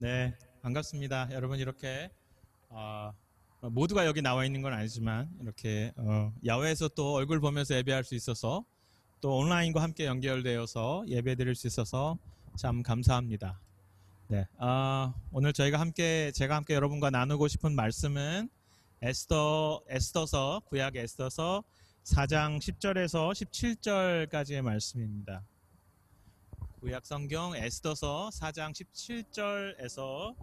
네, 반갑습니다. 여러분 이렇게 어, 모두가 여기 나와 있는 건 아니지만 이렇게 야외에서 또 얼굴 보면서 예배할 수 있어서 또 온라인과 함께 연결되어서 예배 드릴 수 있어서 참 감사합니다. 네, 오늘 제가 함께 여러분과 나누고 싶은 말씀은 에스더서 구약의 에스더서 4장 10절에서 17절까지의 말씀입니다. 구약 성경 에스더서 4장 17절에서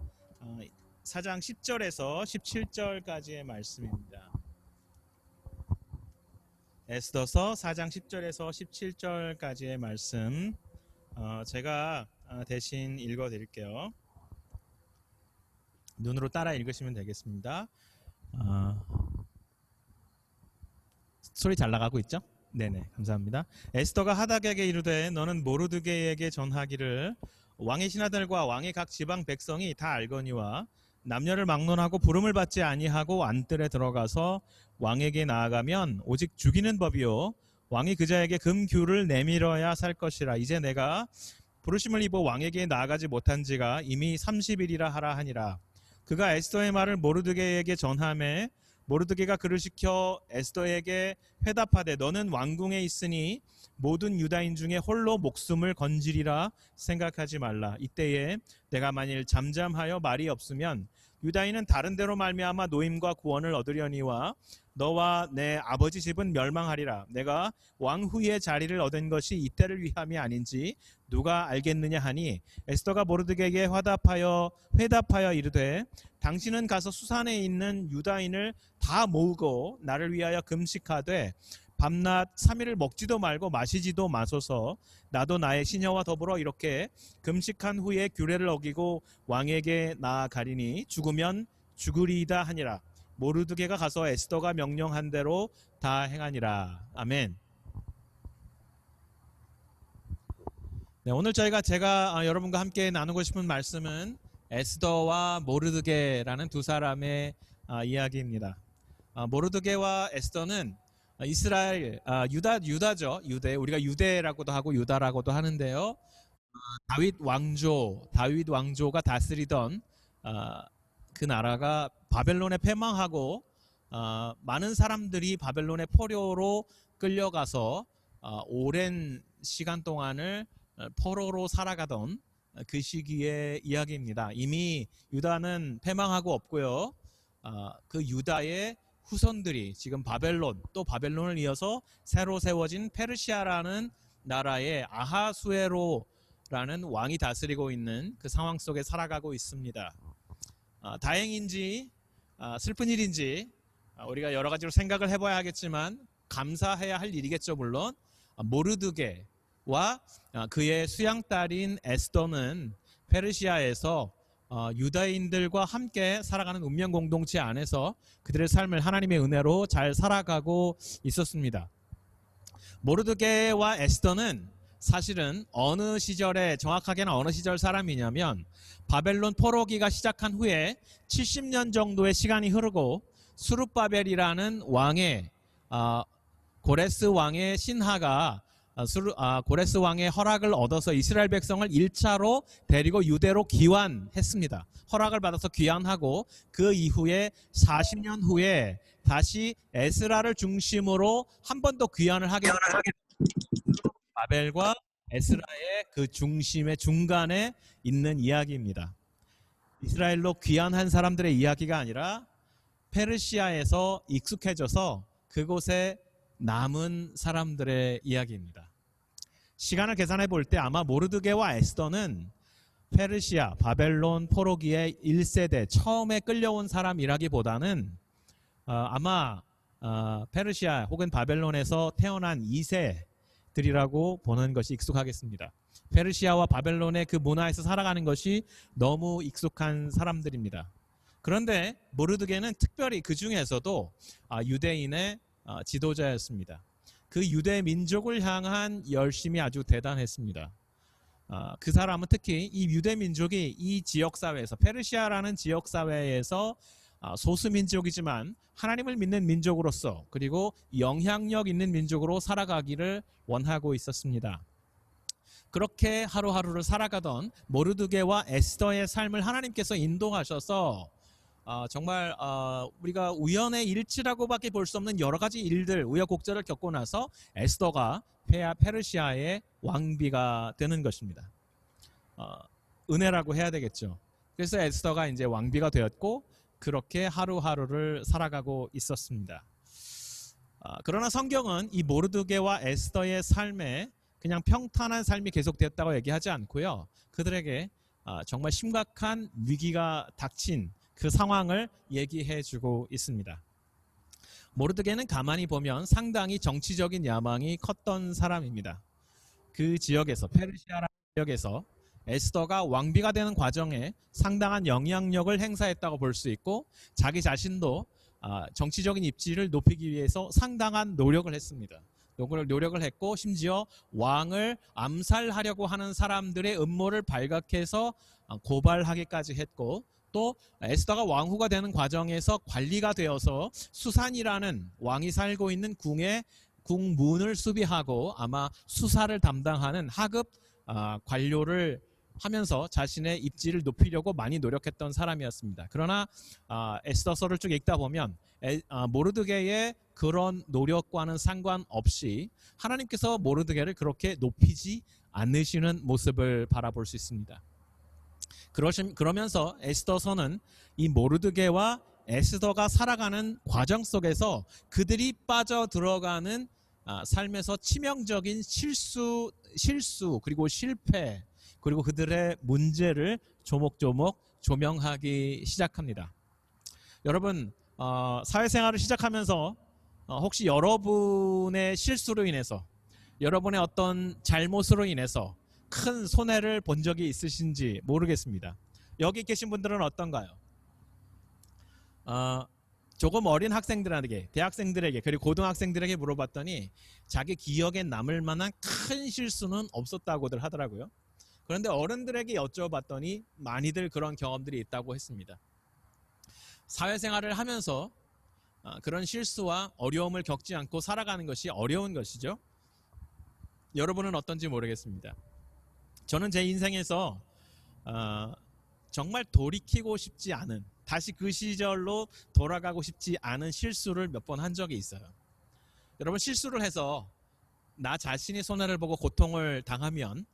4장 10절에서 17절까지의 말씀입니다. 에스더서 4장 10절에서 17절까지의 말씀 제가 대신 읽어 드릴게요. 눈으로 따라 읽으시면 되겠습니다. 소리 잘 나가고 있죠? 네네, 감사합니다. 에스더가 하닥에게 이르되 너는 모르드게에게 전하기를 왕의 신하들과 왕의 각 지방 백성이 다 알거니와 남녀를 막론하고 부름을 받지 아니하고 안뜰에 들어가서 왕에게 나아가면 오직 죽이는 법이요 왕이 그자에게 금규를 내밀어야 살 것이라. 이제 내가 부르심을 입어 왕에게 나아가지 못한 지가 이미 30일이라 하라 하니라. 그가 에스더의 말을 모르드게에게 전하매 모르드게가 그를 시켜 에스더에게 회답하되 너는 왕궁에 있으니 모든 유다인 중에 홀로 목숨을 건지리라 생각하지 말라. 이때에 내가 만일 잠잠하여 말이 없으면 유다인은 다른 데로 말미암아 노임과 구원을 얻으려니와 너와 내 아버지 집은 멸망하리라. 내가 왕 후의 자리를 얻은 것이 이때를 위함이 아닌지 누가 알겠느냐 하니 에스더가 모르드게에게 회답하여 이르되 당신은 가서 수산에 있는 유다인을 다 모으고 나를 위하여 금식하되 밤낮 3일을 먹지도 말고 마시지도 마소서. 나도 나의 시녀와 더불어 이렇게 금식한 후에 규례를 어기고 왕에게 나아가리니 죽으면 죽으리이다 하니라. 모르드게가 가서 에스더가 명령한 대로 다 행하니라. 아멘. 네, 오늘 제가 여러분과 함께 나누고 싶은 말씀은 에스더와 모르드게라는 두 사람의 이야기입니다. 모르드게와 에스더는 이스라엘 유다죠. 유대, 우리가 유대라고도 하고 유다라고도 하는데요. 다윗 왕조가 다스리던 그 나라가 바벨론에 패망하고 많은 사람들이 바벨론의 포로로 끌려가서 오랜 시간 동안을 포로로 살아가던 그 시기의 이야기입니다. 이미 유다는 패망하고 없고요. 그 유다의 후손들이 지금 또 바벨론을 이어서 새로 세워진 페르시아라는 나라의 아하수에로라는 왕이 다스리고 있는 그 상황 속에 살아가고 있습니다. 다행인지 슬픈 일인지 우리가 여러 가지로 생각을 해봐야 하겠지만 감사해야 할 일이겠죠. 물론 모르드게와 그의 수양딸인 에스더는 페르시아에서 유다인들과 함께 살아가는 운명 공동체 안에서 그들의 삶을 하나님의 은혜로 잘 살아가고 있었습니다. 모르드게와 에스더는 사실은 정확하게는 어느 시절 사람이냐면 바벨론 포로기가 시작한 후에 70년 정도의 시간이 흐르고 수룹바벨이라는 고레스 왕의 신하가 고레스 왕의 허락을 얻어서 이스라엘 백성을 1차로 데리고 유대로 귀환했습니다. 허락을 받아서 귀환하고 그 이후에 40년 후에 다시 에스라를 중심으로 한 번 더 귀환을 하게 바벨과 에스라의 그 중간에 있는 이야기입니다. 이스라엘로 귀환한 사람들의 이야기가 아니라 페르시아에서 익숙해져서 그곳에 남은 사람들의 이야기입니다. 시간을 계산해 볼 때 아마 모르드게와 에스더는 페르시아, 바벨론 포로기의 1세대 처음에 끌려온 사람이라기보다는 아마 페르시아 혹은 바벨론에서 태어난 2세들이라고 보는 것이 익숙하겠습니다. 페르시아와 바벨론의 그 문화에서 살아가는 것이 너무 익숙한 사람들입니다. 그런데 모르드게는 특별히 그 중에서도 유대인의 지도자였습니다. 그 유대 민족을 향한 열심이 아주 대단했습니다. 그 사람은 특히 이 유대 민족이 이 지역사회에서 페르시아라는 지역사회에서 소수민족이지만 하나님을 믿는 민족으로서 그리고 영향력 있는 민족으로 살아가기를 원하고 있었습니다. 그렇게 하루하루를 살아가던 모르드게와 에스더의 삶을 하나님께서 인도하셔서 정말 우리가 우연의 일치라고밖에 볼 수 없는 여러 가지 일들, 우여곡절을 겪고 나서 에스더가 페르시아의 왕비가 되는 것입니다. 은혜라고 해야 되겠죠. 그래서 에스더가 이제 왕비가 되었고 그렇게 하루하루를 살아가고 있었습니다. 그러나 성경은 이 모르드게와 에스더의 삶에 그냥 평탄한 삶이 계속되었다고 얘기하지 않고요. 그들에게 정말 심각한 위기가 닥친 그 상황을 얘기해 주고 있습니다. 모르드게는 가만히 보면 상당히 정치적인 야망이 컸던 사람입니다. 그 지역에서, 페르시아라는 지역에서 에스더가 왕비가 되는 과정에 상당한 영향력을 행사했다고 볼 수 있고 자기 자신도 정치적인 입지를 높이기 위해서 상당한 노력을 했습니다. 노력을 했고 심지어 왕을 암살하려고 하는 사람들의 음모를 발각해서 고발하기까지 했고 또 에스더가 왕후가 되는 과정에서 관리가 되어서 수산이라는 왕이 살고 있는 궁의 궁문을 수비하고 아마 수사를 담당하는 하급 관료를 하면서 자신의 입지를 높이려고 많이 노력했던 사람이었습니다. 그러나 에스더서를 쭉 읽다 보면 모르드게의 그런 노력과는 상관없이 하나님께서 모르드게를 그렇게 높이지 않으시는 모습을 바라볼 수 있습니다. 그러면서 에스더서는 이 모르드게와 에스더가 살아가는 과정 속에서 그들이 빠져들어가는 삶에서 치명적인 실수 그리고 실패 그리고 그들의 문제를 조목조목 조명하기 시작합니다. 여러분 사회생활을 시작하면서 혹시 여러분의 실수로 인해서 여러분의 어떤 잘못으로 인해서 큰 손해를 본 적이 있으신지 모르겠습니다. 여기 계신 분들은 어떤가요? 조금 어린 학생들에게, 대학생들에게 그리고 고등학생들에게 물어봤더니 자기 기억에 남을 만한 큰 실수는 없었다고들 하더라고요. 그런데 어른들에게 여쭤봤더니 많이들 그런 경험들이 있다고 했습니다. 사회생활을 하면서 그런 실수와 어려움을 겪지 않고 살아가는 것이 어려운 것이죠. 여러분은 어떤지 모르겠습니다. 저는 제 인생에서 정말 돌이키고 싶지 않은, 다시 그 시절로 돌아가고 싶지 않은 실수를 몇 번 한 적이 있어요. 여러분 실수를 해서 나 자신이 손해를 보고 고통을 당하면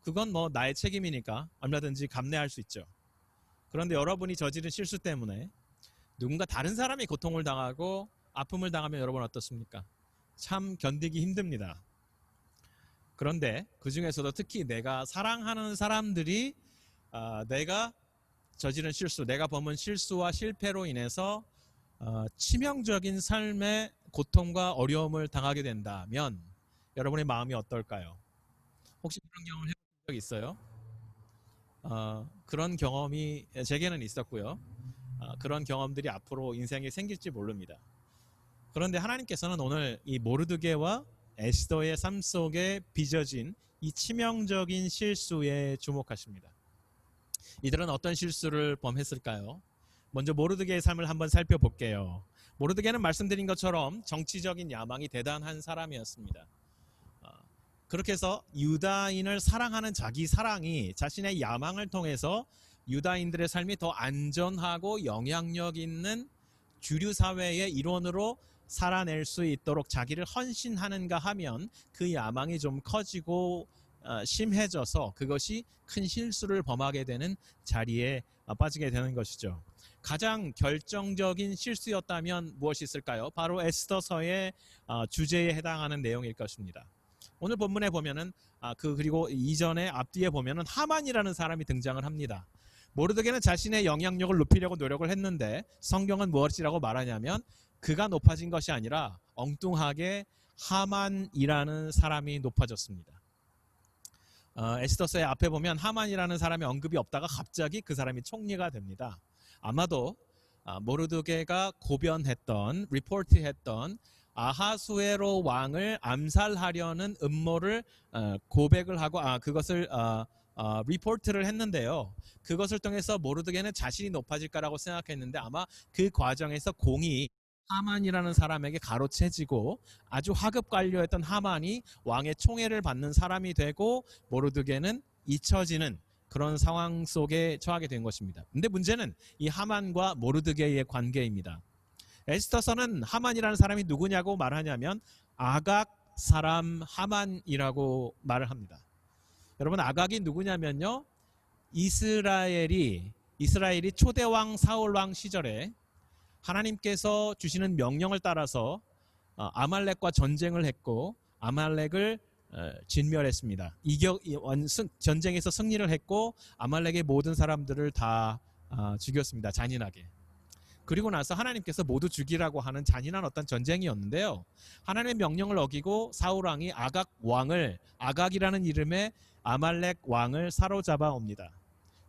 그건 뭐 나의 책임이니까 얼마든지 감내할 수 있죠. 그런데 여러분이 저지른 실수 때문에 누군가 다른 사람이 고통을 당하고 아픔을 당하면 여러분 어떻습니까? 참 견디기 힘듭니다. 그런데 그 중에서도 특히 내가 사랑하는 사람들이 내가 저지른 실수, 내가 범은 실수와 실패로 인해서 치명적인 삶의 고통과 어려움을 당하게 된다면 여러분의 마음이 어떨까요? 혹시 그런 경험을 해본 적 있어요? 그런 경험이 제게는 있었고요. 그런 경험들이 앞으로 인생에 생길지 모릅니다. 그런데 하나님께서는 오늘 이 모르드게와 에스더의 삶 속에 빚어진 이 치명적인 실수에 주목하십니다. 이들은 어떤 실수를 범했을까요? 먼저 모르드게의 삶을 한번 살펴볼게요. 모르드게는 말씀드린 것처럼 정치적인 야망이 대단한 사람이었습니다. 그렇게 해서 유다인을 사랑하는 자기 사랑이 자신의 야망을 통해서 유다인들의 삶이 더 안전하고 영향력 있는 주류 사회의 일원으로 살아낼 수 있도록 자기를 헌신하는가 하면 그 야망이 좀 커지고 심해져서 그것이 큰 실수를 범하게 되는 자리에 빠지게 되는 것이죠. 가장 결정적인 실수였다면 무엇이 있을까요? 바로 에스더서의 주제에 해당하는 내용일 것입니다. 오늘 본문에 보면은 그리고 이전에 앞뒤에 보면은 하만이라는 사람이 등장을 합니다. 모르드게는 자신의 영향력을 높이려고 노력을 했는데 성경은 무엇이라고 말하냐면 그가 높아진 것이 아니라 엉뚱하게 하만이라는 사람이 높아졌습니다. 에스더서의 앞에 보면 하만이라는 사람이 언급이 없다가 갑자기 그 사람이 총리가 됩니다. 아마도 모르드게가 고변했던, 리포트했던 아하수에로 왕을 암살하려는 음모를 고백을 하고 그것을 리포트를 했는데요. 그것을 통해서 모르드게는 자신이 높아질 거라고 생각했는데 아마 그 과정에서 공이 하만이라는 사람에게 가로채지고 아주 하급 관료였던 하만이 왕의 총애를 받는 사람이 되고 모르드게는 잊혀지는 그런 상황 속에 처하게 된 것입니다. 근데 문제는 이 하만과 모르드게의 관계입니다. 에스더서는 하만이라는 사람이 누구냐고 말하냐면 아각 사람 하만이라고 말을 합니다. 여러분, 아각이 누구냐면요, 이스라엘이 초대왕 사울왕 시절에 하나님께서 주시는 명령을 따라서 아말렉과 전쟁을 했고 아말렉을 진멸했습니다. 전쟁에서 승리를 했고 아말렉의 모든 사람들을 다 죽였습니다. 잔인하게. 그리고 나서 하나님께서 모두 죽이라고 하는 잔인한 어떤 전쟁이었는데요. 하나님의 명령을 어기고 사울왕이 아각이라는 이름의 아말렉 왕을 사로잡아 옵니다.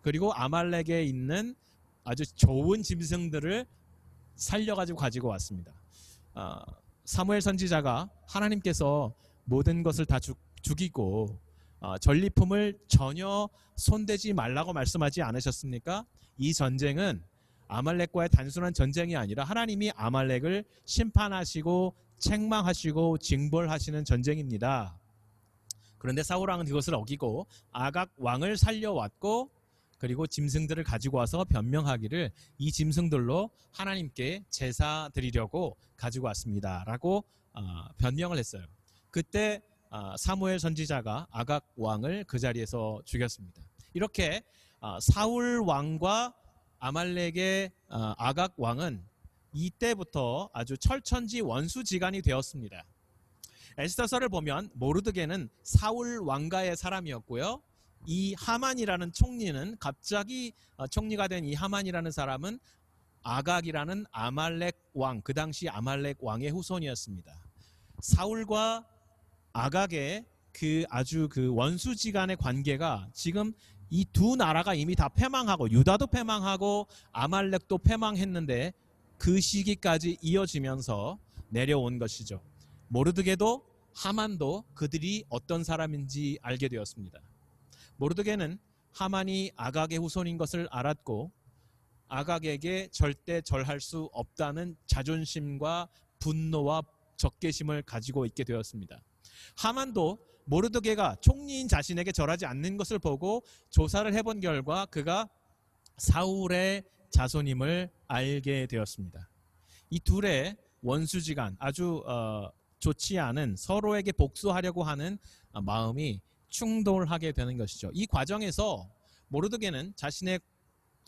그리고 아말렉에 있는 아주 좋은 짐승들을 살려가지고 가지고 왔습니다. 사무엘 선지자가 하나님께서 모든 것을 다 죽이고 전리품을 전혀 손대지 말라고 말씀하지 않으셨습니까? 이 전쟁은 아말렉과의 단순한 전쟁이 아니라 하나님이 아말렉을 심판하시고 책망하시고 징벌하시는 전쟁입니다. 그런데 사울왕은 그것을 어기고 아각 왕을 살려왔고 그리고 짐승들을 가지고 와서 변명하기를 이 짐승들로 하나님께 제사 드리려고 가지고 왔습니다 라고 변명을 했어요. 그때 사무엘 선지자가 아각 왕을 그 자리에서 죽였습니다. 이렇게 사울 왕과 아말렉의 아각 왕은 이때부터 아주 철천지 원수지간이 되었습니다. 에스더서를 보면 모르드게는 사울 왕가의 사람이었고요. 이 하만이라는 총리는 갑자기 총리가 된 이 하만이라는 사람은 아각이라는 아말렉 왕, 그 당시 아말렉 왕의 후손이었습니다. 사울과 아각의 아주 원수지간의 관계가 지금 이 두 나라가 이미 다 패망하고 유다도 패망하고 아말렉도 패망했는데 그 시기까지 이어지면서 내려온 것이죠. 모르드게도 하만도 그들이 어떤 사람인지 알게 되었습니다. 모르드게는 하만이 아각의 후손인 것을 알았고 아각에게 절대 절할 수 없다는 자존심과 분노와 적개심을 가지고 있게 되었습니다. 하만도 모르드게가 총리인 자신에게 절하지 않는 것을 보고 조사를 해본 결과 그가 사울의 자손임을 알게 되었습니다. 이 둘의 원수지간, 아주 좋지 않은 서로에게 복수하려고 하는 마음이 충돌하게 되는 것이죠. 이 과정에서 모르드게는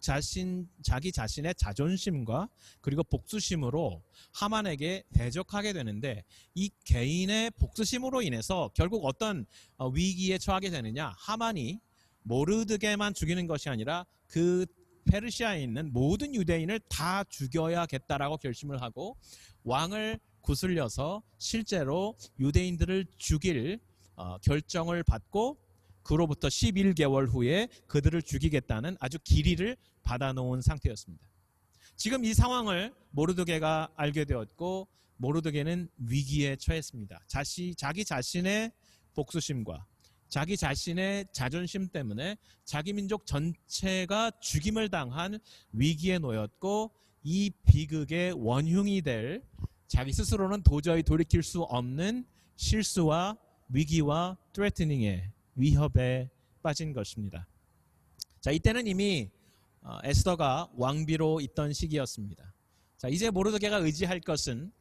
자기 자신의 자존심과 그리고 복수심으로 하만에게 대적하게 되는데 이 개인의 복수심으로 인해서 결국 어떤 위기에 처하게 되느냐, 하만이 모르드게만 죽이는 것이 아니라 그 페르시아에 있는 모든 유대인을 다 죽여야겠다라고 결심을 하고 왕을 구슬려서 실제로 유대인들을 죽일 결정을 받고 그로부터 11개월 후에 그들을 죽이겠다는 아주 기리를 받아놓은 상태였습니다. 지금 이 상황을 모르드게가 알게 되었고 모르드게는 위기에 처했습니다. 자기 자신의 복수심과 자기 자신의 자존심 때문에 자기 민족 전체가 죽임을 당한 위기에 놓였고 이 비극의 원흉이 될 자기 스스로는 도저히 돌이킬 수 없는 실수와 위기와 threatening의 위협에 빠진 것입니다. 자, 이때는 이미 에스더가 왕비로 있던 시기였습니다. 자, 이제 모르드게가 의지할 것은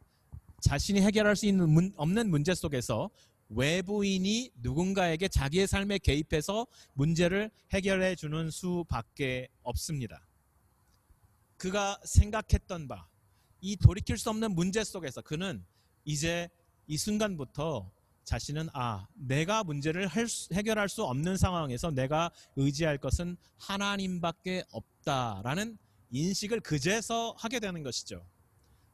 자신이 해결할 수 없는 문제 속에서 외부인이 누군가에게 자기의 삶에 개입해서 문제를 해결해 주는 수밖에 없습니다. 그가 생각했던 바, 이 돌이킬 수 없는 문제 속에서 그는 이제 이 순간부터 자신은 내가 문제를 해결할 수 없는 상황에서 내가 의지할 것은 하나님밖에 없다라는 인식을 그제서 하게 되는 것이죠.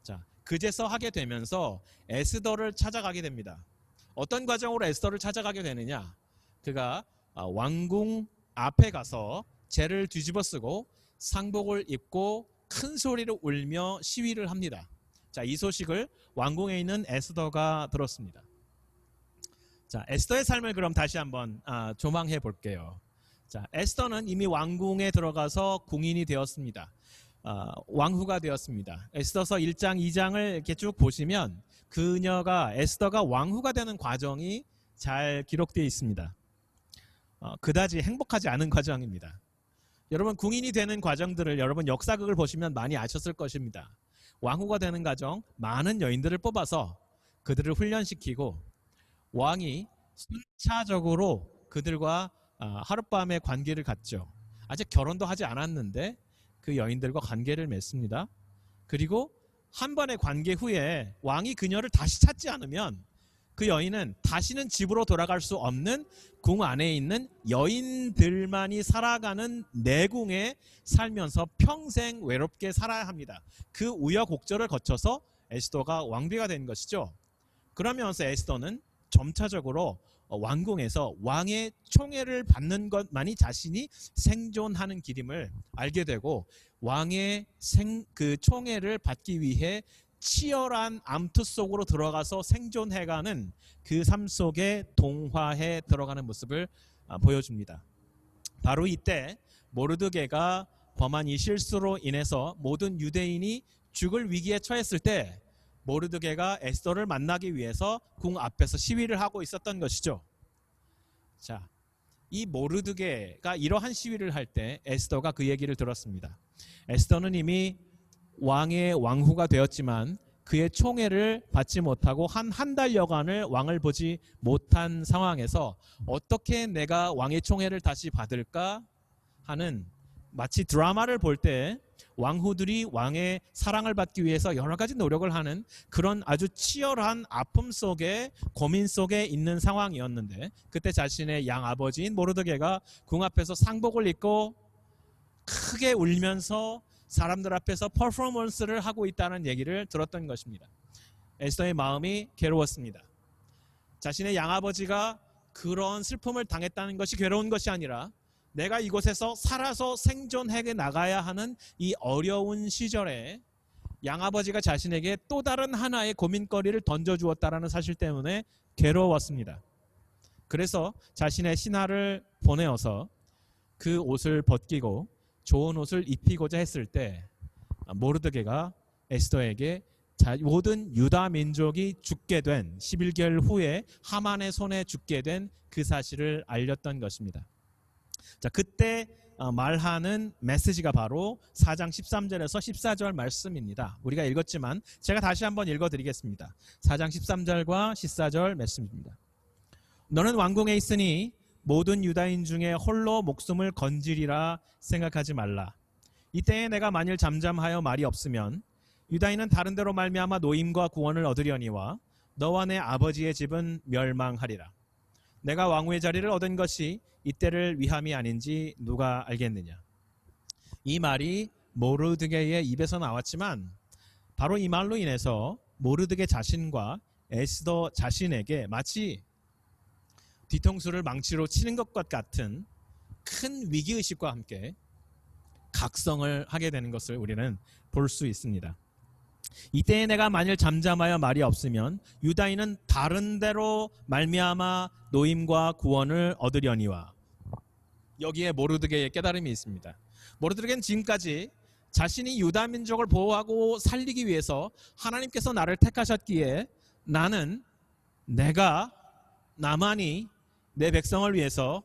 자, 그제서 하게 되면서 에스더를 찾아가게 됩니다. 어떤 과정으로 에스더를 찾아가게 되느냐? 그가 왕궁 앞에 가서 재를 뒤집어 쓰고 상복을 입고 큰 소리로 울며 시위를 합니다. 자, 이 소식을 왕궁에 있는 에스더가 들었습니다. 자, 에스더의 삶을 그럼 다시 한번 조망해 볼게요. 자, 에스더는 이미 왕궁에 들어가서 궁인이 되었습니다. 왕후가 되었습니다. 에스더서 1장, 2장을 이렇게 쭉 보시면 에스더가 왕후가 되는 과정이 잘 기록되어 있습니다. 그다지 행복하지 않은 과정입니다. 여러분 궁인이 되는 과정들을 여러분 역사극을 보시면 많이 아셨을 것입니다. 왕후가 되는 과정, 많은 여인들을 뽑아서 그들을 훈련시키고 왕이 순차적으로 그들과 하룻밤의 관계를 갖죠. 아직 결혼도 하지 않았는데 그 여인들과 관계를 맺습니다. 그리고 한 번의 관계 후에 왕이 그녀를 다시 찾지 않으면 그 여인은 다시는 집으로 돌아갈 수 없는 궁 안에 있는 여인들만이 살아가는 내궁에 살면서 평생 외롭게 살아야 합니다. 그 우여곡절을 거쳐서 에스더가 왕비가 된 것이죠. 그러면서 에스더는 점차적으로 왕궁에서 왕의 총애를 받는 것만이 자신이 생존하는 길임을 알게 되고 왕의 그 총애를 받기 위해 치열한 암투 속으로 들어가서 생존해가는 그 삶 속에 동화해 들어가는 모습을 보여줍니다. 바로 이때 모르드게가 범한 이 실수로 인해서 모든 유대인이 죽을 위기에 처했을 때 모르드게가 에스더를 만나기 위해서 궁 앞에서 시위를 하고 있었던 것이죠. 자, 이 모르드게가 이러한 시위를 할 때 에스더가 그 얘기를 들었습니다. 에스더는 이미 왕의 왕후가 되었지만 그의 총애를 받지 못하고 한 달여간을 왕을 보지 못한 상황에서 어떻게 내가 왕의 총애를 다시 받을까 하는, 마치 드라마를 볼 때 왕후들이 왕의 사랑을 받기 위해서 여러 가지 노력을 하는 그런 아주 치열한 아픔 속에, 고민 속에 있는 상황이었는데, 그때 자신의 양아버지인 모르드게가 궁 앞에서 상복을 입고 크게 울면서 사람들 앞에서 퍼포먼스를 하고 있다는 얘기를 들었던 것입니다. 에스더의 마음이 괴로웠습니다. 자신의 양아버지가 그런 슬픔을 당했다는 것이 괴로운 것이 아니라 내가 이곳에서 살아서 생존해 나가야 하는 이 어려운 시절에 양아버지가 자신에게 또 다른 하나의 고민거리를 던져주었다는 사실 때문에 괴로웠습니다. 그래서 자신의 신하를 보내어서 그 옷을 벗기고 좋은 옷을 입히고자 했을 때 모르드게가 에스더에게 모든 유다 민족이 죽게 된 11개월 후에 하만의 손에 죽게 된 그 사실을 알렸던 것입니다. 자, 그때 말하는 메시지가 바로 4장 13절에서 14절 말씀입니다. 우리가 읽었지만 제가 다시 한번 읽어드리겠습니다. 4장 13절과 14절 말씀입니다. 너는 왕궁에 있으니 모든 유다인 중에 홀로 목숨을 건지리라 생각하지 말라. 이때에 내가 만일 잠잠하여 말이 없으면 유다인은 다른 데로 말미암아 노임과 구원을 얻으려니와 너와 내 아버지의 집은 멸망하리라. 내가 왕후의 자리를 얻은 것이 이때를 위함이 아닌지 누가 알겠느냐. 이 말이 모르드게의 입에서 나왔지만 바로 이 말로 인해서 모르드게 자신과 에스더 자신에게 마치 뒤통수를 망치로 치는 것과 같은 큰 위기의식과 함께 각성을 하게 되는 것을 우리는 볼 수 있습니다. 이때에 내가 만일 잠잠하여 말이 없으면 유다인은 다른 데로 말미암아 노임과 구원을 얻으려니와. 여기에 모르드게의 깨달음이 있습니다. 모르드게는 지금까지 자신이 유다 민족을 보호하고 살리기 위해서 하나님께서 나를 택하셨기에 나만이 내 백성을 위해서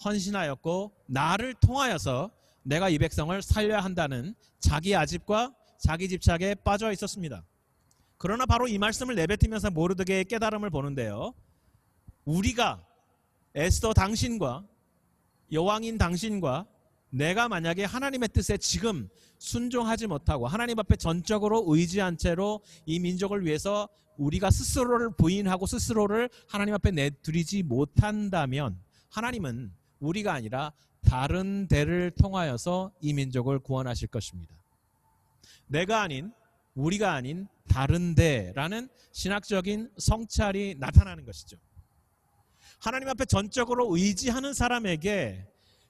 헌신하였고 나를 통하여서 내가 이 백성을 살려야 한다는 자기 아집과 자기 집착에 빠져 있었습니다. 그러나 바로 이 말씀을 내뱉으면서 모르드게의 깨달음을 보는데요. 우리가 에스더 당신과 여왕인 당신과 내가 만약에 하나님의 뜻에 지금 순종하지 못하고 하나님 앞에 전적으로 의지한 채로 이 민족을 위해서 우리가 스스로를 부인하고 스스로를 하나님 앞에 내드리지 못한다면 하나님은 우리가 아니라 다른 데를 통하여서 이 민족을 구원하실 것입니다. 내가 아닌, 우리가 아닌 다른 데라는 신학적인 성찰이 나타나는 것이죠. 하나님 앞에 전적으로 의지하는 사람에게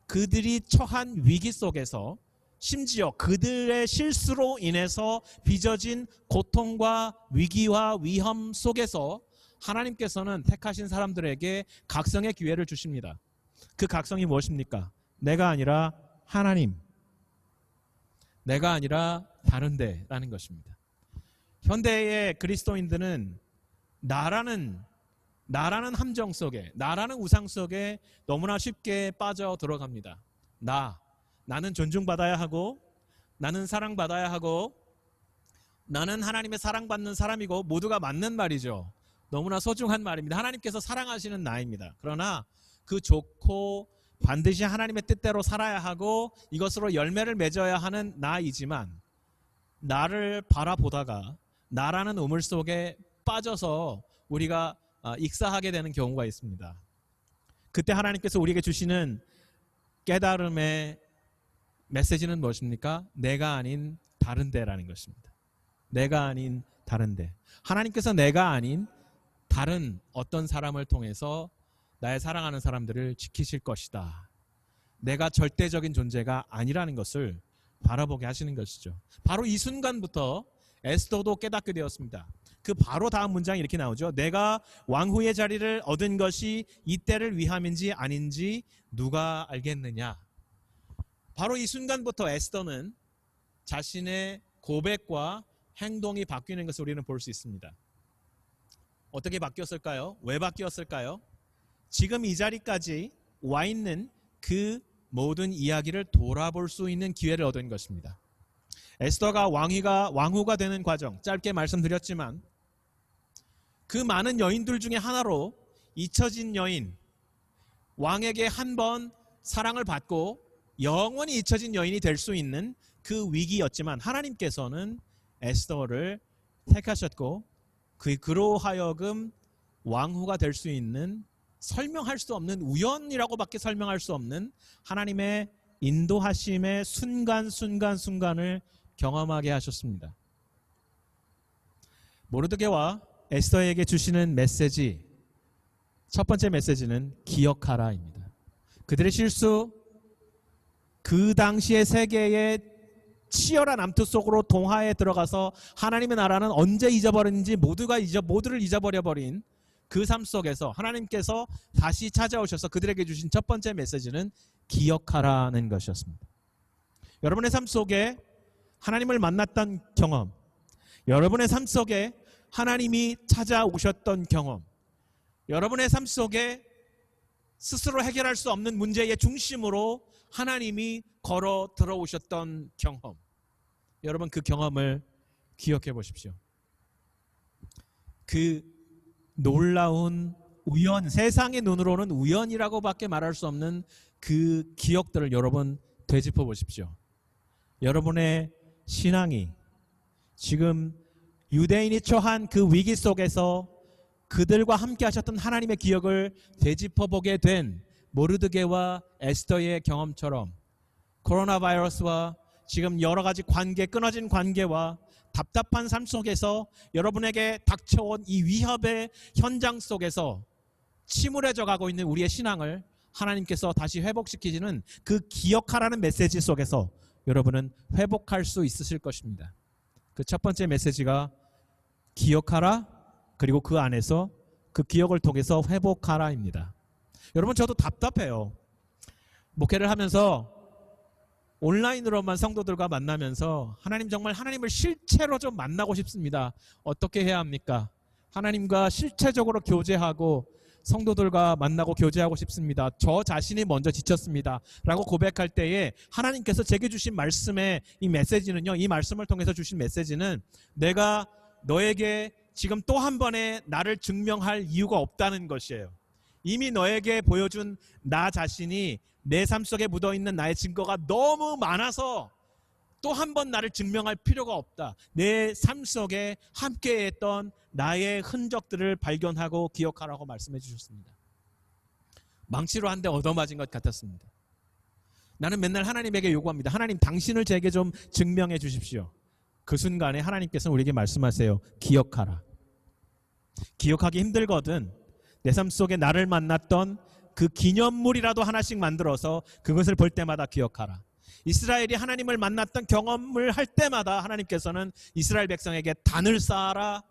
그들이 처한 위기 속에서 심지어 그들의 실수로 인해서 빚어진 고통과 위기와 위험 속에서 하나님께서는 택하신 사람들에게 각성의 기회를 주십니다. 그 각성이 무엇입니까? 내가 아니라 하나님. 내가 아니라 다른데라는 것입니다. 현대의 그리스도인들은 나라는 함정 속에, 나라는 우상 속에 너무나 쉽게 빠져 들어갑니다. 나는 존중받아야 하고, 나는 사랑받아야 하고, 나는 하나님의 사랑받는 사람이고, 모두가 맞는 말이죠. 너무나 소중한 말입니다. 하나님께서 사랑하시는 나입니다. 그러나 그 좋고 반드시 하나님의 뜻대로 살아야 하고 이것으로 열매를 맺어야 하는 나이지만, 나를 바라보다가 나라는 우물 속에 빠져서 우리가 익사하게 되는 경우가 있습니다. 그때 하나님께서 우리에게 주시는 깨달음의 메시지는 무엇입니까? 내가 아닌 다른데라는 것입니다. 내가 아닌 다른데. 하나님께서 내가 아닌 다른 어떤 사람을 통해서 나의 사랑하는 사람들을 지키실 것이다. 내가 절대적인 존재가 아니라는 것을 바라보게 하시는 것이죠. 바로 이 순간부터 에스더도 깨닫게 되었습니다. 그 바로 다음 문장이 이렇게 나오죠. 내가 왕후의 자리를 얻은 것이 이때를 위함인지 아닌지 누가 알겠느냐. 바로 이 순간부터 에스더는 자신의 고백과 행동이 바뀌는 것을 우리는 볼 수 있습니다. 어떻게 바뀌었을까요? 왜 바뀌었을까요? 지금 이 자리까지 와 있는 그 모든 이야기를 돌아볼 수 있는 기회를 얻은 것입니다. 에스더가 왕후가 되는 과정, 짧게 말씀드렸지만 그 많은 여인들 중에 하나로 잊혀진 여인, 왕에게 한 번 사랑을 받고 영원히 잊혀진 여인이 될 수 있는 그 위기였지만 하나님께서는 에스더를 택하셨고 그로 하여금 왕후가 될 수 있는, 설명할 수 없는, 우연이라고밖에 설명할 수 없는 하나님의 인도하심의 순간을 경험하게 하셨습니다. 모르드게와 에스더에게 주시는 메시지, 첫 번째 메시지는 기억하라입니다. 그들의 실수, 그 당시의 세계의 치열한 암투 속으로 동화에 들어가서 하나님의 나라는 언제 잊어버렸는지 모두를 잊어버려버린 그 삶 속에서 하나님께서 다시 찾아오셔서 그들에게 주신 첫 번째 메시지는 기억하라는 것이었습니다. 여러분의 삶 속에 하나님을 만났던 경험, 여러분의 삶 속에 하나님이 찾아오셨던 경험, 여러분의 삶 속에 스스로 해결할 수 없는 문제의 중심으로 하나님이 걸어 들어오셨던 경험, 여러분 그 경험을 기억해 보십시오. 그 놀라운 우연, 세상의 눈으로는 우연이라고밖에 말할 수 없는 그 기억들을 여러분 되짚어 보십시오. 여러분의 신앙이 지금 유대인이 처한 그 위기 속에서 그들과 함께 하셨던 하나님의 기억을 되짚어 보게 된 모르드게와 에스더의 경험처럼 코로나 바이러스와 지금 여러 가지 끊어진 관계와 답답한 삶 속에서 여러분에게 닥쳐온 이 위협의 현장 속에서 침울해져 가고 있는 우리의 신앙을 하나님께서 다시 회복시키시는 그 기억하라는 메시지 속에서 여러분은 회복할 수 있으실 것입니다. 그 첫 번째 메시지가 기억하라, 그리고 그 안에서 그 기억을 통해서 회복하라입니다. 여러분 저도 답답해요. 목회를 하면서 온라인으로만 성도들과 만나면서 정말 하나님을 실체로 좀 만나고 싶습니다. 어떻게 해야 합니까? 하나님과 실체적으로 교제하고 성도들과 만나고 교제하고 싶습니다. 저 자신이 먼저 지쳤습니다. 라고 고백할 때에 하나님께서 제게 주신 말씀의 이 메시지는요, 이 말씀을 통해서 주신 메시지는 내가 너에게 지금 또 한 번의 나를 증명할 이유가 없다는 것이에요. 이미 너에게 보여준 나 자신이 내 삶 속에 묻어있는 나의 증거가 너무 많아서 또 한 번 나를 증명할 필요가 없다. 내 삶 속에 함께했던 나의 흔적들을 발견하고 기억하라고 말씀해 주셨습니다. 망치로 한 대 얻어맞은 것 같았습니다. 나는 맨날 하나님에게 요구합니다. 하나님, 당신을 제게 좀 증명해 주십시오. 그 순간에 하나님께서는 우리에게 말씀하세요. 기억하라. 기억하기 힘들거든 내 삶 속에 나를 만났던 그 기념물이라도 하나씩 만들어서 그것을 볼 때마다 기억하라. 이스라엘이 하나님을 만났던 경험을 할 때마다 하나님께서는 이스라엘 백성에게 단을 쌓아라,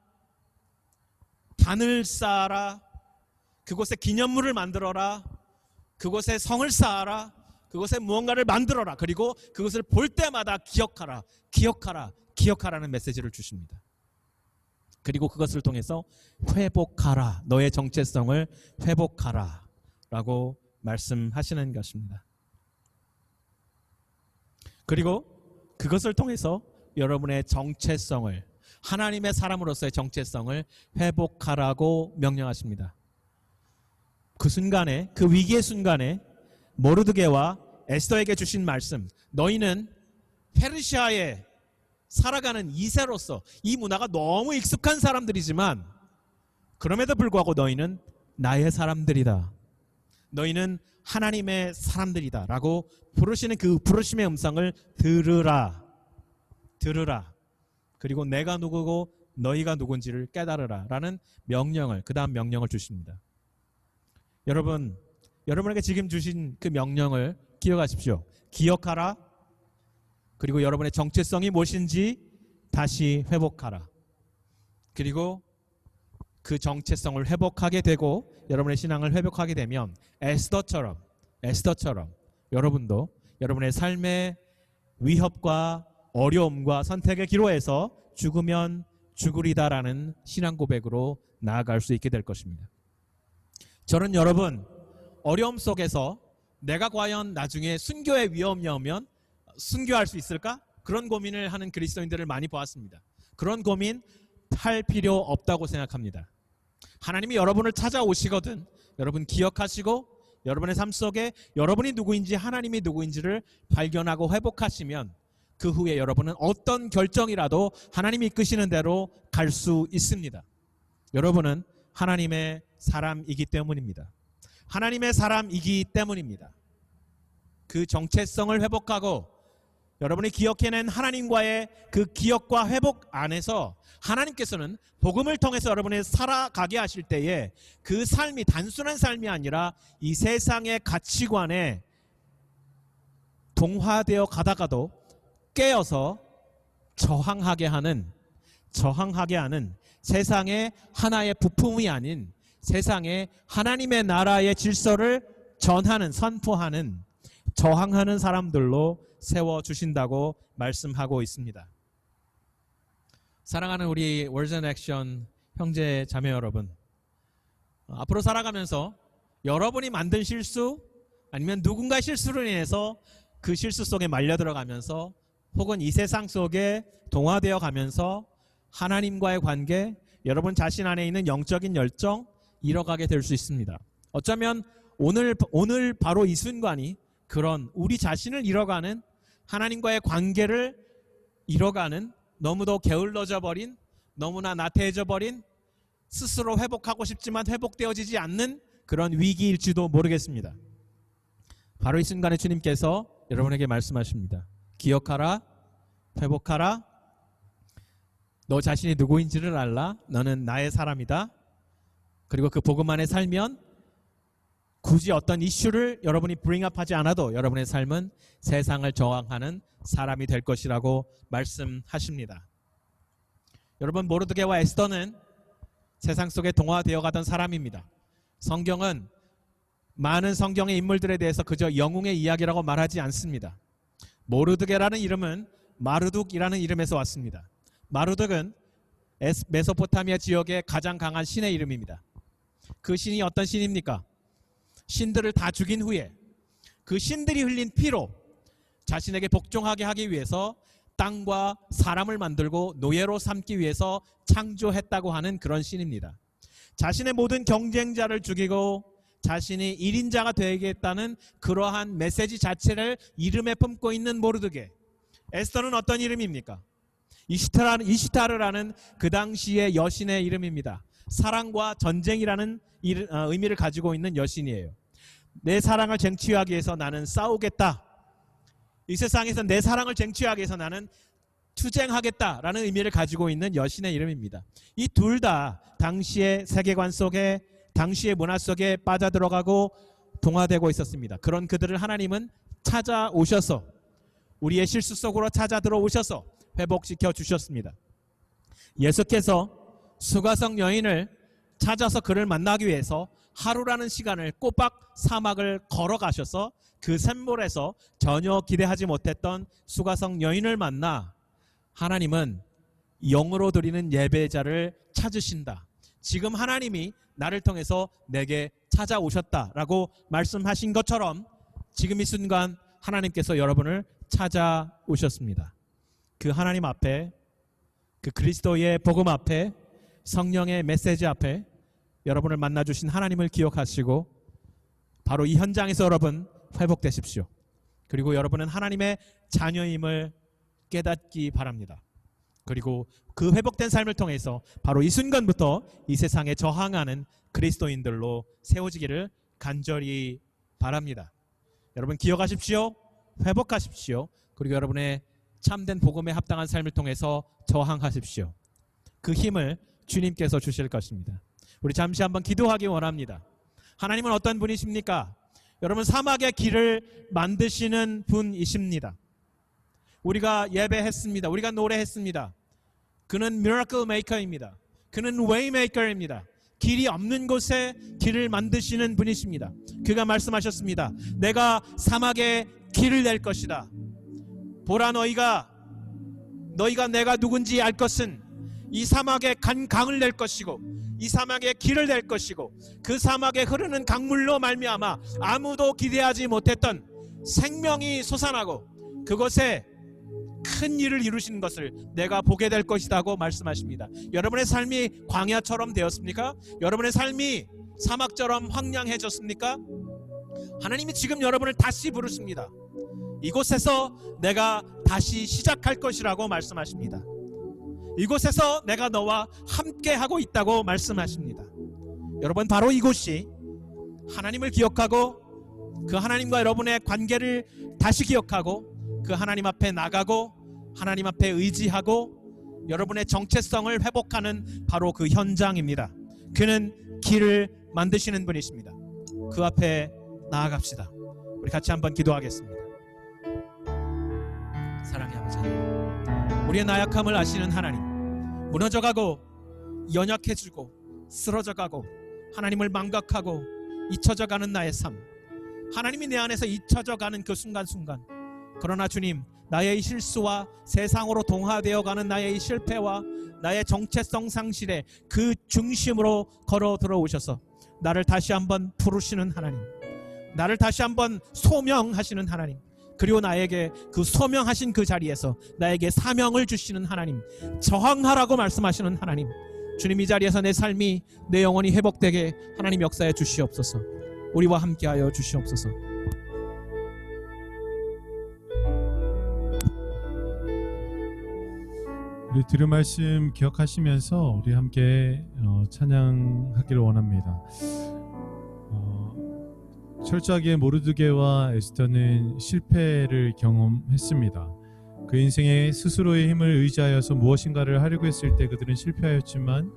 그곳에 기념물을 만들어라, 그곳에 성을 쌓아라, 그것에 무언가를 만들어라. 그리고 그것을 볼 때마다 기억하라. 기억하라. 기억하라는 메시지를 주십니다. 그리고 그것을 통해서 회복하라. 너의 정체성을 회복하라. 라고 말씀하시는 것입니다. 그리고 그것을 통해서 여러분의 정체성을, 하나님의 사람으로서의 정체성을 회복하라고 명령하십니다. 그 순간에, 그 위기의 순간에 모르드게와 에스더에게 주신 말씀, 너희는 페르시아에 살아가는 2세로서 이 문화가 너무 익숙한 사람들이지만 그럼에도 불구하고 너희는 나의 사람들이다. 너희는 하나님의 사람들이다 라고 부르시는 그 부르심의 음성을 들으라. 들으라. 그리고 내가 누구고 너희가 누군지를 깨달으라 라는 명령을, 그 다음 명령을 주십니다. 여러분, 여러분에게 지금 주신 그 명령을 기억하십시오. 기억하라. 그리고 여러분의 정체성이 무엇인지 다시 회복하라. 그리고 그 정체성을 회복하게 되고 여러분의 신앙을 회복하게 되면 에스더처럼 여러분도 여러분의 삶의 위협과 어려움과 선택의 기로에서 죽으면 죽으리다라는 신앙 고백으로 나아갈 수 있게 될 것입니다. 저는 여러분, 어려움 속에서 내가 과연 나중에 순교의 위험이 오면 순교할 수 있을까? 그런 고민을 하는 그리스도인들을 많이 보았습니다. 그런 고민 할 필요 없다고 생각합니다. 하나님이 여러분을 찾아오시거든 여러분 기억하시고 여러분의 삶 속에 여러분이 누구인지 하나님이 누구인지를 발견하고 회복하시면 그 후에 여러분은 어떤 결정이라도 하나님이 이끄시는 대로 갈 수 있습니다. 여러분은 하나님의 사람이기 때문입니다. 하나님의 사람이기 때문입니다. 그 정체성을 회복하고 여러분이 기억해낸 하나님과의 그 기억과 회복 안에서 하나님께서는 복음을 통해서 여러분이 살아가게 하실 때에 그 삶이 단순한 삶이 아니라 이 세상의 가치관에 동화되어 가다가도 깨어서 저항하게 하는 세상의 하나의 부품이 아닌 세상의 하나님의 나라의 질서를 전하는, 선포하는, 저항하는 사람들로 세워주신다고 말씀하고 있습니다. 사랑하는 우리 월드 앤 액션 형제 자매 여러분, 앞으로 살아가면서 여러분이 만든 실수 아니면 누군가의 실수로 인해서 그 실수 속에 말려 들어가면서 혹은 이 세상 속에 동화되어 가면서 하나님과의 관계, 여러분 자신 안에 있는 영적인 열정 잃어가게 될 수 있습니다. 어쩌면 오늘 바로 이 순간이 그런 우리 자신을 잃어가는, 하나님과의 관계를 잃어가는, 너무도 게을러져 버린, 너무나 나태해져 버린, 스스로 회복하고 싶지만 회복되어지지 않는 그런 위기일지도 모르겠습니다. 바로 이 순간에 주님께서 여러분에게 말씀하십니다. 기억하라, 회복하라, 너 자신이 누구인지를 알라, 너는 나의 사람이다. 그리고 그 복음 안에 살면 굳이 어떤 이슈를 여러분이 브링업하지 않아도 여러분의 삶은 세상을 저항하는 사람이 될 것이라고 말씀하십니다. 여러분, 모르드게와 에스더는 세상 속에 동화되어 가던 사람입니다. 성경은 많은 성경의 인물들에 대해서 그저 영웅의 이야기라고 말하지 않습니다. 모르드게라는 이름은 마르둑이라는 이름에서 왔습니다. 마르둑은 메소포타미아 지역의 가장 강한 신의 이름입니다. 그 신이 어떤 신입니까? 신들을 다 죽인 후에 그 신들이 흘린 피로 자신에게 복종하게 하기 위해서 땅과 사람을 만들고 노예로 삼기 위해서 창조했다고 하는 그런 신입니다. 자신의 모든 경쟁자를 죽이고 자신이 1인자가 되겠다는 그러한 메시지 자체를 이름에 품고 있는 모르드게. 에스더는 어떤 이름입니까? 이시타르라는 그 당시의 여신의 이름입니다. 사랑과 전쟁이라는 의미를 가지고 있는 여신이에요. 내 사랑을 쟁취하기 위해서 나는 싸우겠다. 이 세상에서 내 사랑을 쟁취하기 위해서 나는 투쟁하겠다라는 의미를 가지고 있는 여신의 이름입니다. 이 둘 다 당시의 세계관 속에, 당시의 문화 속에 빠져들어가고 동화되고 있었습니다. 그런 그들을 하나님은 찾아오셔서, 우리의 실수 속으로 찾아 들어오셔서 회복시켜 주셨습니다. 예수께서 수가성 여인을 찾아서 그를 만나기 위해서 하루라는 시간을 꼬박 사막을 걸어가셔서 그 샘물에서 전혀 기대하지 못했던 수가성 여인을 만나 하나님은 영으로 드리는 예배자를 찾으신다. 지금 하나님이 나를 통해서 내게 찾아오셨다라고 말씀하신 것처럼 지금 이 순간 하나님께서 여러분을 찾아오셨습니다. 그 하나님 앞에, 그 그리스도의 복음 앞에, 성령의 메시지 앞에 여러분을 만나주신 하나님을 기억하시고 바로 이 현장에서 여러분 회복되십시오. 그리고 여러분은 하나님의 자녀임을 깨닫기 바랍니다. 그리고 그 회복된 삶을 통해서 바로 이 순간부터 이 세상에 저항하는 그리스도인들로 세워지기를 간절히 바랍니다. 여러분 기억하십시오. 회복하십시오. 그리고 여러분의 참된 복음에 합당한 삶을 통해서 저항하십시오. 그 힘을 주님께서 주실 것입니다. 우리 잠시 한번 기도하기 원합니다. 하나님은 어떤 분이십니까? 여러분 사막의 길을 만드시는 분이십니다. 우리가 예배했습니다. 우리가 노래했습니다. 그는 미라클 메이커입니다. 그는 웨이 메이커입니다. 길이 없는 곳에 길을 만드시는 분이십니다. 그가 말씀하셨습니다. 내가 사막에 길을 낼 것이다. 보라 너희가 내가 누군지 알 것은 이 사막에 강을 낼 것이고 이 사막에 길을 낼 것이고 그 사막에 흐르는 강물로 말미암아 아무도 기대하지 못했던 생명이 솟아나고 그곳에 큰 일을 이루시는 것을 내가 보게 될 것이라고 말씀하십니다. 여러분의 삶이 광야처럼 되었습니까? 여러분의 삶이 사막처럼 황량해졌습니까? 하나님이 지금 여러분을 다시 부르십니다. 이곳에서 내가 다시 시작할 것이라고 말씀하십니다. 이곳에서 내가 너와 함께 하고 있다고 말씀하십니다. 여러분 바로 이곳이 하나님을 기억하고 그 하나님과 여러분의 관계를 다시 기억하고 그 하나님 앞에 나가고 하나님 앞에 의지하고 여러분의 정체성을 회복하는 바로 그 현장입니다. 그는 길을 만드시는 분이십니다. 그 앞에 나아갑시다. 우리 같이 한번 기도하겠습니다. 사랑의 아버지 하나님, 우리의 나약함을 아시는 하나님, 무너져가고 연약해지고 쓰러져가고 하나님을 망각하고 잊혀져가는 나의 삶, 하나님이 내 안에서 잊혀져가는 그 순간순간, 그러나 주님, 나의 실수와 세상으로 동화되어가는 나의 실패와 나의 정체성 상실의 그 중심으로 걸어 들어오셔서 나를 다시 한번 부르시는 하나님, 나를 다시 한번 소명하시는 하나님, 그리고 나에게 그 소명하신 그 자리에서 나에게 사명을 주시는 하나님, 저항하라고 말씀하시는 하나님, 주님 이 자리에서 내 삶이, 내 영혼이 회복되게 하나님 역사해 주시옵소서. 우리와 함께하여 주시옵소서. 우리 들은 말씀 기억하시면서 우리 함께 찬양하기를 원합니다. 철저하게 모르드게와 에스더는 실패를 경험했습니다. 그 인생에 스스로의 힘을 의지하여서 무엇인가를 하려고 했을 때 그들은 실패하였지만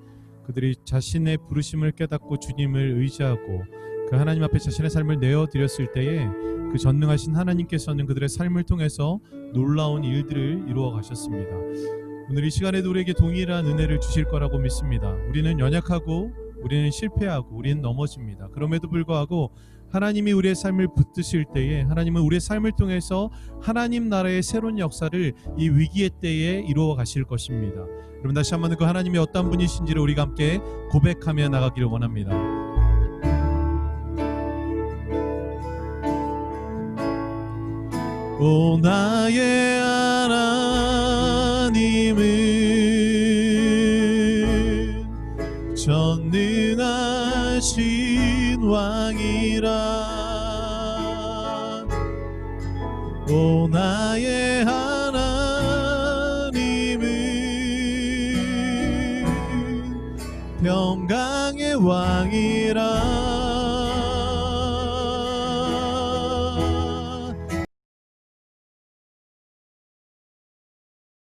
그들이 자신의 부르심을 깨닫고 주님을 의지하고 그 하나님 앞에 자신의 삶을 내어드렸을 때에 그 전능하신 하나님께서는 그들의 삶을 통해서 놀라운 일들을 이루어 가셨습니다. 오늘 이 시간에도 우리에게 동일한 은혜를 주실 거라고 믿습니다. 우리는 연약하고 우리는 실패하고 우리는 넘어집니다. 그럼에도 불구하고 하나님이 우리의 삶을 붙드실 때에 하나님은 우리의 삶을 통해서 하나님 나라의 새로운 역사를 이 위기의 때에 이루어 가실 것입니다. 여러분 다시 한번 그 하나님이 어떤 분이신지를 우리가 함께 고백하며 나가기를 원합니다. 오 나의 하나님은 전능하신 왕이라. 오 나의 하나님은 평강의 왕이라.